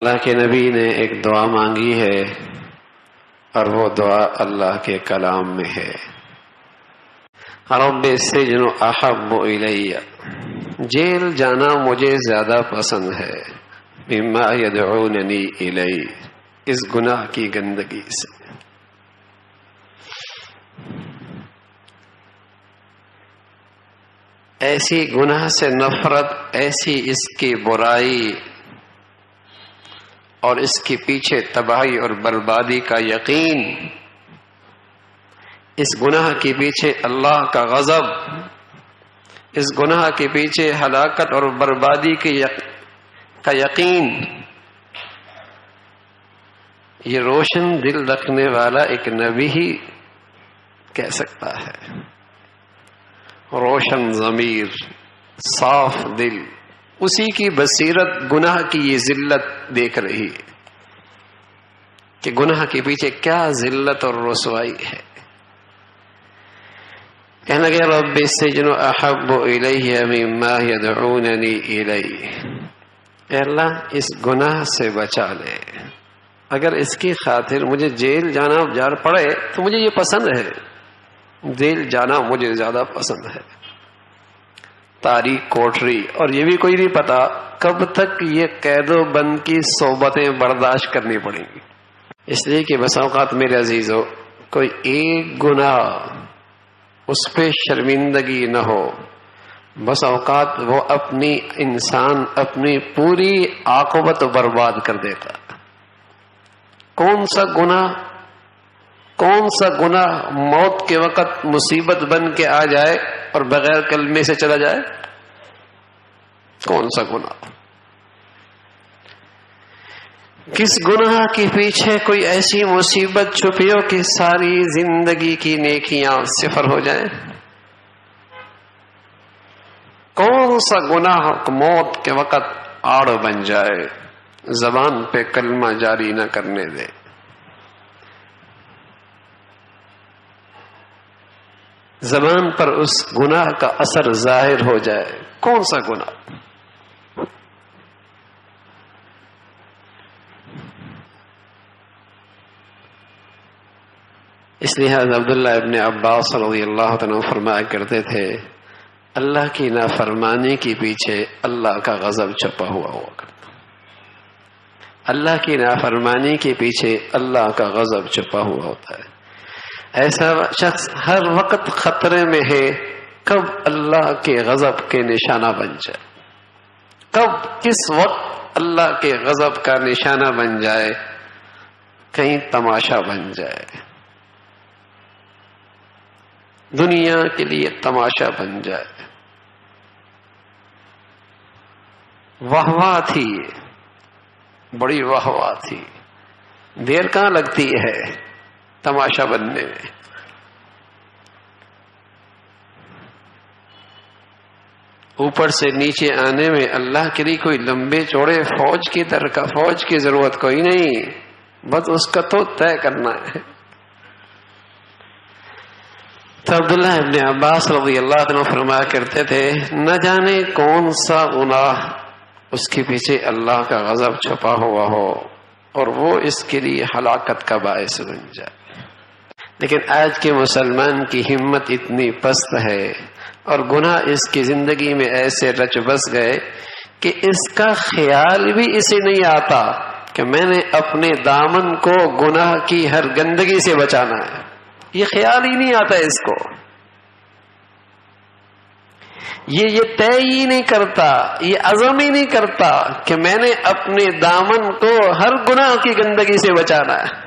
اللہ کے نبی نے ایک دعا مانگی ہے اور وہ دعا اللہ کے کلام میں ہے. رب السجن احب الی، جیل جانا مجھے زیادہ پسند ہے، مما یدعوننی الی، اس گناہ کی گندگی سے. ایسی گناہ سے نفرت، ایسی اس کی برائی اور اس کے پیچھے تباہی اور بربادی کا یقین، اس گناہ کے پیچھے اللہ کا غضب، اس گناہ کے پیچھے ہلاکت اور بربادی کا یقین، یہ روشن دل رکھنے والا ایک نبی ہی کہہ سکتا ہے. روشن ضمیر، صاف دل، اسی کی بصیرت گناہ کی یہ ذلت دیکھ رہی ہے کہ گناہ کے پیچھے کیا ذلت اور رسوائی ہے. کہنے لگے رب السجن احب الیہ مما یدعوننی الیہ، اے اللہ اس گناہ سے بچا لے، اگر اس کی خاطر مجھے جیل جانا جار پڑے تو مجھے یہ پسند ہے، جیل جانا مجھے زیادہ پسند ہے. تاریخ کوٹری، اور یہ بھی کوئی نہیں پتا کب تک یہ قید و بند کی صحبتیں برداشت کرنی پڑیں گی. اس لیے کہ بس اوقات میرے عزیزو کوئی ایک گناہ اس پہ شرمندگی نہ ہو، بس اوقات وہ انسان اپنی پوری عاقبت برباد کر دیتا. کون سا گناہ موت کے وقت مصیبت بن کے آ جائے اور بغیر کلمے سے چلا جائے؟ کون سا گناہ؟ کس گناہ کے پیچھے کوئی ایسی مصیبت چھپی ہو کہ ساری زندگی کی نیکیاں صفر ہو جائیں؟ کون سا گناہ موت کے وقت آڑ بن جائے، زبان پہ کلمہ جاری نہ کرنے دے؟ زبان پر اس گناہ کا اثر ظاہر ہو جائے، کون سا گناہ؟ اس لیے حضرت عبداللہ ابن عباس رضی اللہ عنہ فرمایا کرتے تھے، اللہ کی نافرمانی کے پیچھے اللہ کا غضب چھپا ہوا کرتا. اللہ کی نافرمانی کے پیچھے اللہ کا غضب چھپا ہوا ہوتا ہے. ایسا شخص ہر وقت خطرے میں ہے کب اللہ کے غضب کے نشانہ بن جائے، کب کس وقت اللہ کے غضب کا نشانہ بن جائے، کہیں تماشا بن جائے، دنیا کے لیے تماشا بن جائے. واہ واہ تھی، بڑی واہ واہ تھی، دیر کہاں لگتی ہے تماشا بننے میں. اوپر سے نیچے آنے میں اللہ کے لیے کوئی لمبے چوڑے فوج کی ضرورت کوئی نہیں، بس اس کا تو طے کرنا ہے. تو عبداللہ ابن عباس رضی اللہ عنہ فرمایا کرتے تھے، نہ جانے کون سا گناہ اس کے پیچھے اللہ کا غضب چھپا ہوا ہو اور وہ اس کے لیے ہلاکت کا باعث بن جائے. لیکن آج کے مسلمان کی ہمت اتنی پست ہے اور گناہ اس کی زندگی میں ایسے رچ بس گئے کہ اس کا خیال بھی اسے نہیں آتا کہ میں نے اپنے دامن کو گناہ کی ہر گندگی سے بچانا ہے. یہ خیال ہی نہیں آتا اس کو، یہ طے ہی نہیں کرتا، یہ عزم ہی نہیں کرتا کہ میں نے اپنے دامن کو ہر گناہ کی گندگی سے بچانا ہے.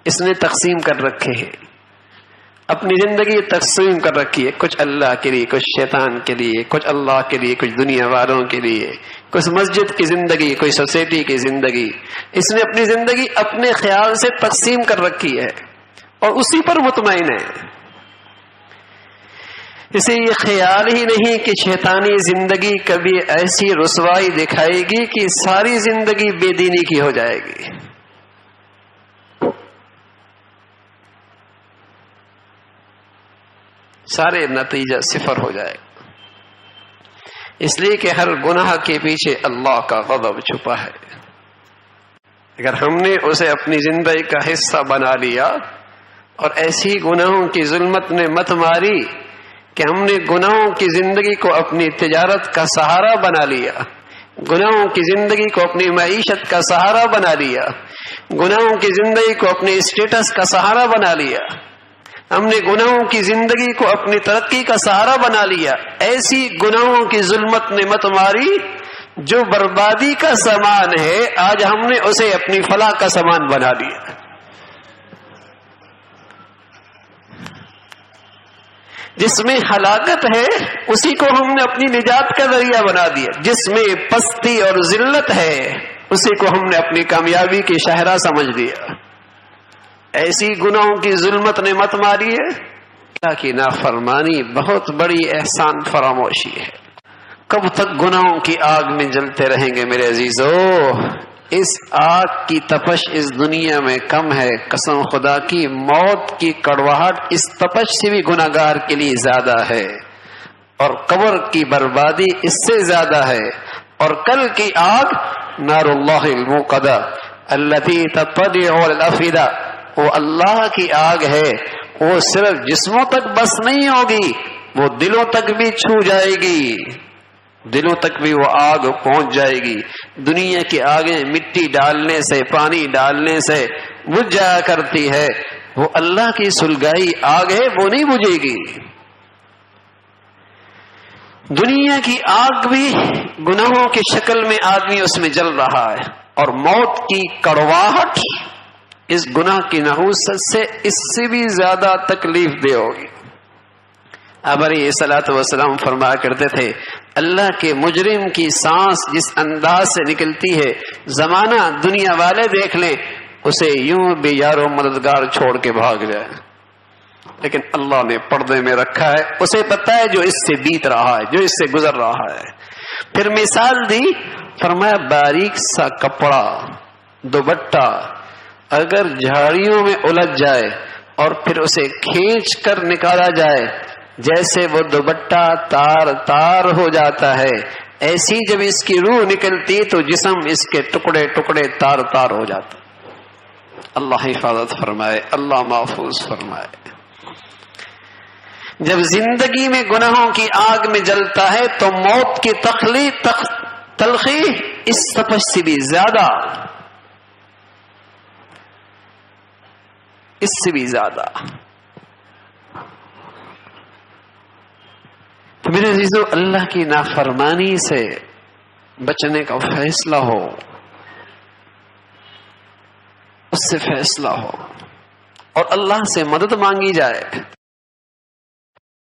اس نے تقسیم کر رکھے ہیں، اپنی زندگی تقسیم کر رکھی ہے، کچھ اللہ کے لیے، کچھ شیطان کے لیے، کچھ اللہ کے لیے، کچھ دنیا والوں کے لیے، کچھ مسجد کی زندگی، کوئی سوسائٹی کی زندگی. اس نے اپنی زندگی اپنے خیال سے تقسیم کر رکھی ہے اور اسی پر مطمئن ہے. اسے یہ خیال ہی نہیں کہ شیطانی زندگی کبھی ایسی رسوائی دکھائے گی کہ ساری زندگی بے دینی کی ہو جائے گی. سارے نتیجہ صفر ہو جائے گا، اس لیے کہ ہر گناہ کے پیچھے اللہ کا غضب چھپا ہے. اگر ہم نے اسے اپنی زندگی کا حصہ بنا لیا اور ایسی گناہوں کی ظلمت نے مت ماری کہ ہم نے گناہوں کی زندگی کو اپنی تجارت کا سہارا بنا لیا، گناہوں کی زندگی کو اپنی معیشت کا سہارا بنا لیا، گناہوں کی زندگی کو اپنے اسٹیٹس کا سہارا بنا لیا، ہم نے گناہوں کی زندگی کو اپنی ترقی کا سہارا بنا لیا، ایسی گناہوں کی ظلمت نے مت ماری جو بربادی کا سامان ہے، آج ہم نے اسے اپنی فلاح کا سامان بنا لیا۔ جس میں ہلاکت ہے اسی کو ہم نے اپنی نجات کا ذریعہ بنا دیا، جس میں پستی اور ذلت ہے اسی کو ہم نے اپنی کامیابی کی شاہراہ سمجھ لیا۔ ایسی گناہوں کی ظلمت نے مت ماری ہے، اللہ کی نافرمانی بہت بڑی احسان فراموشی ہے۔ کب تک گناہوں کی آگ میں جلتے رہیں گے میرے عزیزو؟ اس آگ کی تپش اس دنیا میں کم ہے، قسم خدا کی موت کی کڑواہٹ اس تپش سے بھی گناہگار کے لیے زیادہ ہے، اور قبر کی بربادی اس سے زیادہ ہے، اور کل کی آگ نار اللہ الموقدہ التي تطلع على الافئدہ، وہ اللہ کی آگ ہے، وہ صرف جسموں تک بس نہیں ہوگی، وہ دلوں تک بھی چھو جائے گی، دلوں تک بھی وہ آگ پہنچ جائے گی۔ دنیا کی آگیں مٹی ڈالنے سے، پانی ڈالنے سے بجھ جایا کرتی ہے، وہ اللہ کی سلگائی آگ ہے، وہ نہیں بجھے گی۔ دنیا کی آگ بھی گناہوں کی شکل میں آدمی اس میں جل رہا ہے، اور موت کی کڑواہٹ اس گناہ کی نحوست سے اس سے بھی زیادہ تکلیف دہ ہوگی۔ اب علیہ الصلوۃ والسلام فرمایا کرتے تھے، اللہ کے مجرم کی سانس جس انداز سے نکلتی ہے، زمانہ دنیا والے دیکھ لیں اسے یوں بھی یارو مددگار چھوڑ کے بھاگ جائے، لیکن اللہ نے پردے میں رکھا ہے، اسے پتہ ہے جو اس سے بیت رہا ہے، جو اس سے گزر رہا ہے۔ پھر مثال دی، فرمایا باریک سا کپڑا، دوپٹہ اگر جھاڑیوں میں الجھ جائے اور پھر اسے کھینچ کر نکالا جائے، جیسے وہ دوپٹہ تار تار ہو جاتا ہے، ایسی جب اس کی روح نکلتی تو جسم اس کے ٹکڑے ٹکڑے تار تار ہو جاتا۔ اللہ حفاظت فرمائے، اللہ محفوظ فرمائے۔ جب زندگی میں گناہوں کی آگ میں جلتا ہے تو موت کی تلخی اس تپش سے بھی زیادہ، اس سے بھی زیادہ۔ تو میرے عزیزو، اللہ کی نافرمانی سے بچنے کا فیصلہ ہو، اس سے فیصلہ ہو، اور اللہ سے مدد مانگی جائے۔